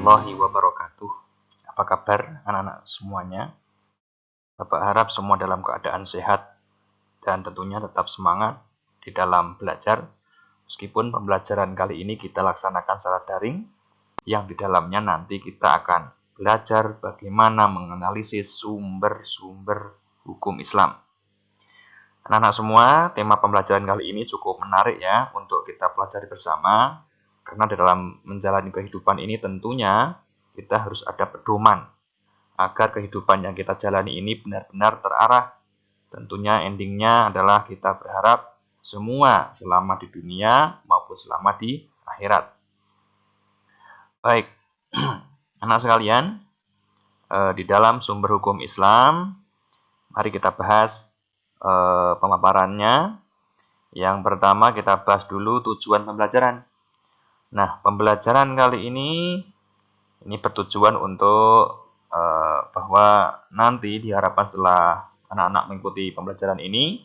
warahmatullahi wabarakatuh. Apa kabar anak-anak semuanya? Bapak harap semua dalam keadaan sehat dan tentunya tetap semangat di dalam belajar. Meskipun pembelajaran kali ini kita laksanakan secara daring, yang di dalamnya nanti kita akan belajar bagaimana menganalisis sumber-sumber hukum Islam. Anak-anak semua, tema pembelajaran kali ini cukup menarik ya untuk kita pelajari bersama. Karena di dalam menjalani kehidupan ini tentunya kita harus ada pedoman agar kehidupan yang kita jalani ini benar-benar terarah. Tentunya endingnya adalah kita berharap semua selamat di dunia maupun selamat di akhirat. Baik, anak sekalian, di dalam sumber hukum Islam, mari kita bahas pemaparannya. Yang pertama kita bahas dulu tujuan pembelajaran. Nah, pembelajaran kali ini bertujuan untuk bahwa nanti diharapkan setelah anak-anak mengikuti pembelajaran ini,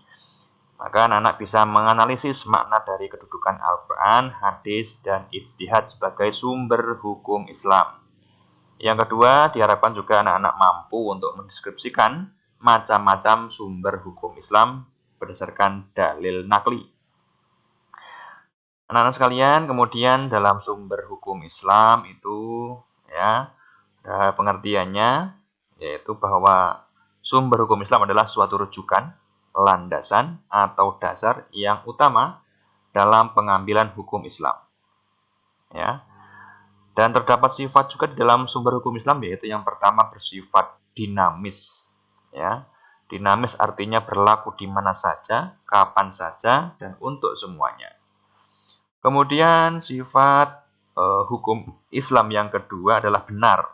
maka anak-anak bisa menganalisis makna dari kedudukan Al-Quran, hadis, dan ijtihad sebagai sumber hukum Islam. Yang kedua, diharapkan juga anak-anak mampu untuk mendeskripsikan macam-macam sumber hukum Islam berdasarkan dalil nakli. Anak-anak sekalian, kemudian dalam sumber hukum Islam itu ya pengertiannya yaitu bahwa sumber hukum Islam adalah suatu rujukan, landasan atau dasar yang utama dalam pengambilan hukum Islam. Ya. Dan terdapat sifat juga di dalam sumber hukum Islam yaitu yang pertama bersifat dinamis. Ya. Dinamis artinya berlaku di mana saja, kapan saja, dan untuk semuanya. Kemudian sifat hukum Islam yang kedua adalah benar,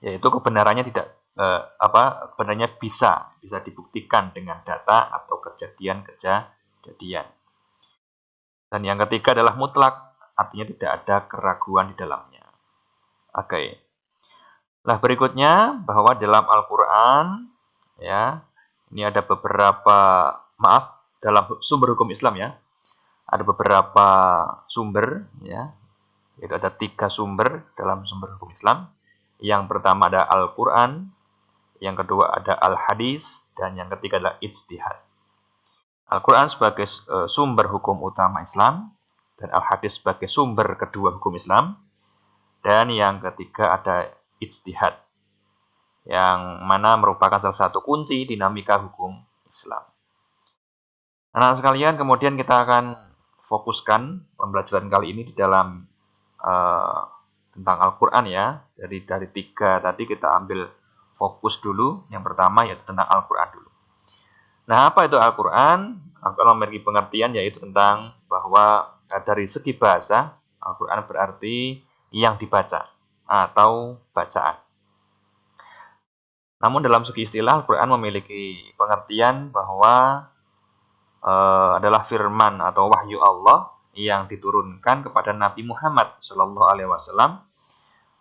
yaitu kebenarannya kebenarannya bisa dibuktikan dengan data atau kejadian. Dan yang ketiga adalah mutlak, artinya tidak ada keraguan di dalamnya. Oke. Nah, berikutnya bahwa dalam Al-Quran ya ini ada dalam sumber hukum Islam ya. Ada beberapa sumber, ya, yaitu ada 3 sumber dalam sumber hukum Islam. Yang pertama ada Al-Quran, yang kedua ada Al-Hadis, dan yang ketiga adalah Ijtihad. Al-Quran sebagai sumber hukum utama Islam, dan Al-Hadis sebagai sumber kedua hukum Islam, dan yang ketiga ada Ijtihad, yang mana merupakan salah satu kunci dinamika hukum Islam. Anak sekalian, kemudian kita akan fokuskan pembelajaran kali ini di dalam tentang Al-Quran ya. Dari 3 tadi kita ambil fokus dulu. Yang pertama yaitu tentang Al-Quran dulu. Nah, apa itu Al-Quran? Al-Quran memiliki pengertian yaitu tentang bahwa dari segi bahasa, Al-Quran berarti yang dibaca atau bacaan. Namun dalam segi istilah, Al-Quran memiliki pengertian bahwa adalah firman atau wahyu Allah yang diturunkan kepada Nabi Muhammad SAW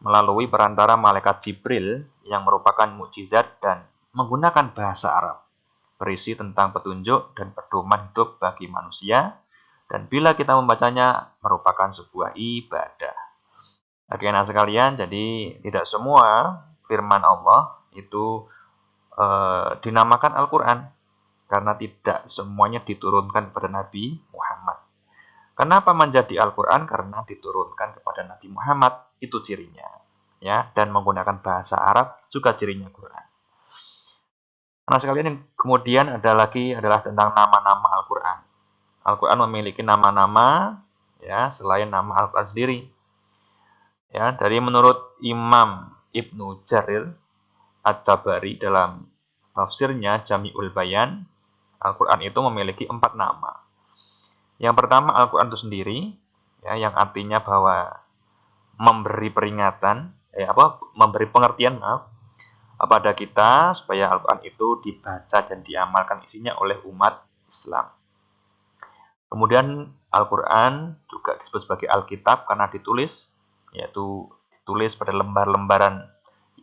melalui perantara malaikat Jibril yang merupakan mukjizat dan menggunakan bahasa Arab, berisi tentang petunjuk dan pedoman hidup bagi manusia, dan bila kita membacanya merupakan sebuah ibadah. Oke, anak sekalian, jadi tidak semua firman Allah itu dinamakan Al-Quran. Karena tidak semuanya diturunkan kepada Nabi Muhammad. Kenapa menjadi Al-Quran? Karena diturunkan kepada Nabi Muhammad, itu cirinya. Ya, dan menggunakan bahasa Arab juga cirinya Quran. Nah, sekalian yang kemudian adalah tentang nama-nama Al-Quran. Al-Quran memiliki nama-nama ya selain nama Al-Quran sendiri. Ya, dari menurut Imam Ibnu Jarir At-Tabari dalam tafsirnya Jami'ul Bayan, Al-Quran itu memiliki 4 nama. Yang pertama Al-Quran itu sendiri, ya, yang artinya bahwa memberi peringatan, memberi pengertian pada kita supaya Al-Quran itu dibaca dan diamalkan isinya oleh umat Islam. Kemudian Al-Quran juga disebut sebagai Alkitab karena ditulis pada lembar-lembaran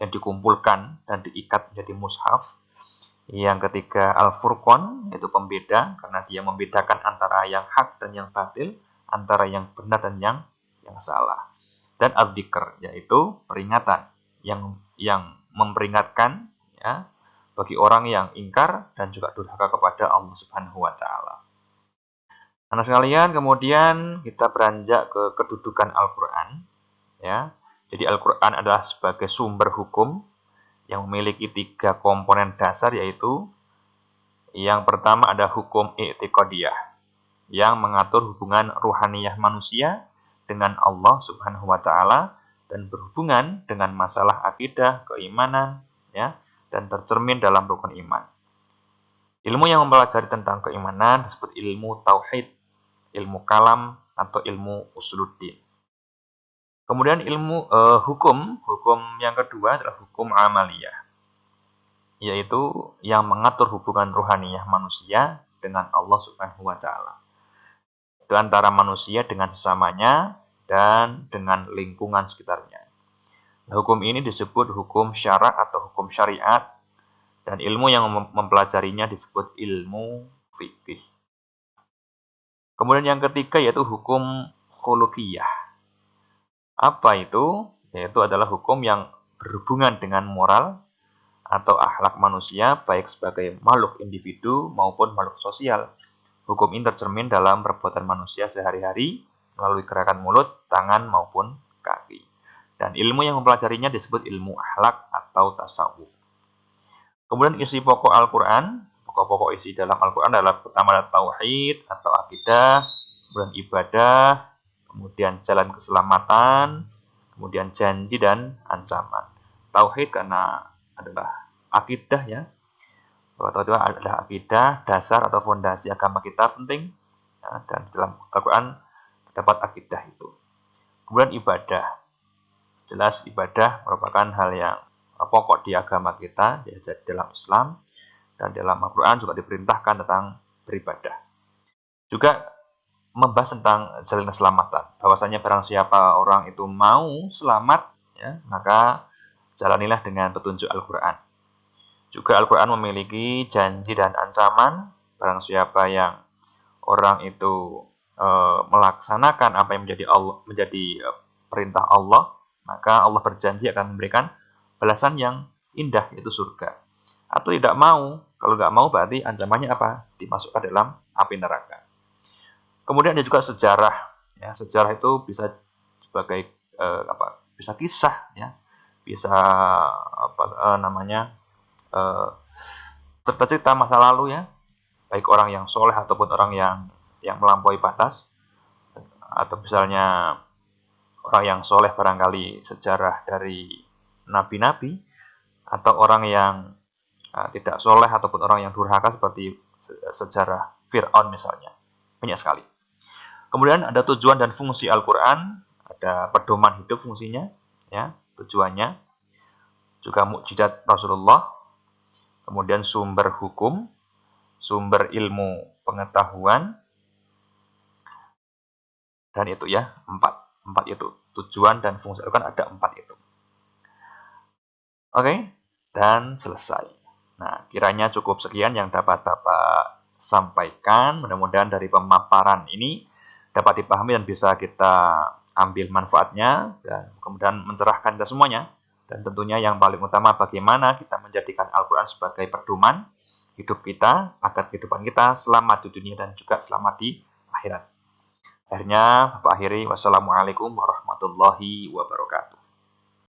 yang dikumpulkan dan diikat menjadi mushaf. Yang ketiga Al-Furqan, yaitu pembeda, karena dia membedakan antara yang hak dan yang batil, antara yang benar dan yang salah. dan adzikr, yaitu peringatan yang memperingatkan ya bagi orang yang ingkar dan juga durhaka kepada Allah Subhanahu wa taala. Anak sekalian, kemudian kita beranjak ke kedudukan Al-Qur'an ya. Jadi Al-Qur'an adalah sebagai sumber hukum yang memiliki 3 komponen dasar, yaitu yang pertama ada hukum i'tiqadiyah yang mengatur hubungan ruhaniyah manusia dengan Allah Subhanahu wa taala dan berhubungan dengan masalah akidah, keimanan ya, dan tercermin dalam rukun iman. Ilmu yang mempelajari tentang keimanan disebut ilmu tauhid, ilmu kalam atau ilmu usuluddin. Kemudian ilmu hukum yang kedua adalah hukum amaliyah, yaitu yang mengatur hubungan ruhaniyah manusia dengan Allah Subhanahu wa taala. Itu antara manusia dengan sesamanya dan dengan lingkungan sekitarnya. Hukum ini disebut hukum syarak atau hukum syariat, dan ilmu yang mempelajarinya disebut ilmu fikih. Kemudian yang ketiga yaitu hukum khuluqiyah. Apa itu? Yaitu adalah hukum yang berhubungan dengan moral atau akhlak manusia, baik sebagai makhluk individu maupun makhluk sosial. Hukum ini tercermin dalam perbuatan manusia sehari-hari melalui gerakan mulut, tangan, maupun kaki. Dan ilmu yang mempelajarinya disebut ilmu akhlak atau tasawuf. Kemudian isi pokok Al-Quran, pokok-pokok isi dalam Al-Quran adalah pertama adalah tauhid atau akidah, kemudian ibadah, kemudian jalan keselamatan, kemudian janji dan ancaman. Tauhid karena adalah akidah ya, bahwa itu adalah akidah, dasar atau fondasi agama kita penting ya, dan dalam Al-Quran terdapat akidah itu. Kemudian ibadah, jelas ibadah merupakan hal yang pokok di agama kita ya, dalam Islam, dan dalam Al-Quran juga diperintahkan tentang beribadah. Juga membahas tentang jalan keselamatan, bahwasanya barang siapa orang itu mau selamat ya, maka jalanilah dengan petunjuk Al-Quran. Juga Al-Quran memiliki janji dan ancaman. Barang siapa yang orang itu melaksanakan apa yang menjadi perintah Allah, maka Allah berjanji akan memberikan balasan yang indah, yaitu surga. Atau tidak mau, kalau nggak mau berarti ancamannya apa? Dimasukkan dalam api neraka. Kemudian ada juga sejarah. Ya, sejarah itu bisa sebagai bisa kisah, ya, bisa cerita-cerita masa lalu ya, baik orang yang soleh ataupun orang yang melampaui batas, atau misalnya orang yang soleh barangkali sejarah dari nabi-nabi, atau orang yang tidak soleh ataupun orang yang durhaka seperti sejarah Fir'aun misalnya. Banyak sekali. Kemudian ada tujuan dan fungsi Al-Quran, ada pedoman hidup fungsinya, ya, tujuannya, juga mukjizat Rasulullah, kemudian sumber hukum, sumber ilmu pengetahuan, dan itu ya, empat itu. Tujuan dan fungsi Al-Quran ada 4 itu. Oke, dan selesai. Nah, kiranya cukup sekian yang dapat Bapak sampaikan. Mudah-mudahan dari pemaparan ini dapat dipahami dan bisa kita ambil manfaatnya, dan kemudian mencerahkan kita semuanya. Dan tentunya yang paling utama bagaimana kita menjadikan Al-Quran sebagai pedoman hidup kita, agar kehidupan kita selamat di dunia dan juga selamat di akhirat. Akhirnya, Bapak akhiri, wassalamualaikum warahmatullahi wabarakatuh.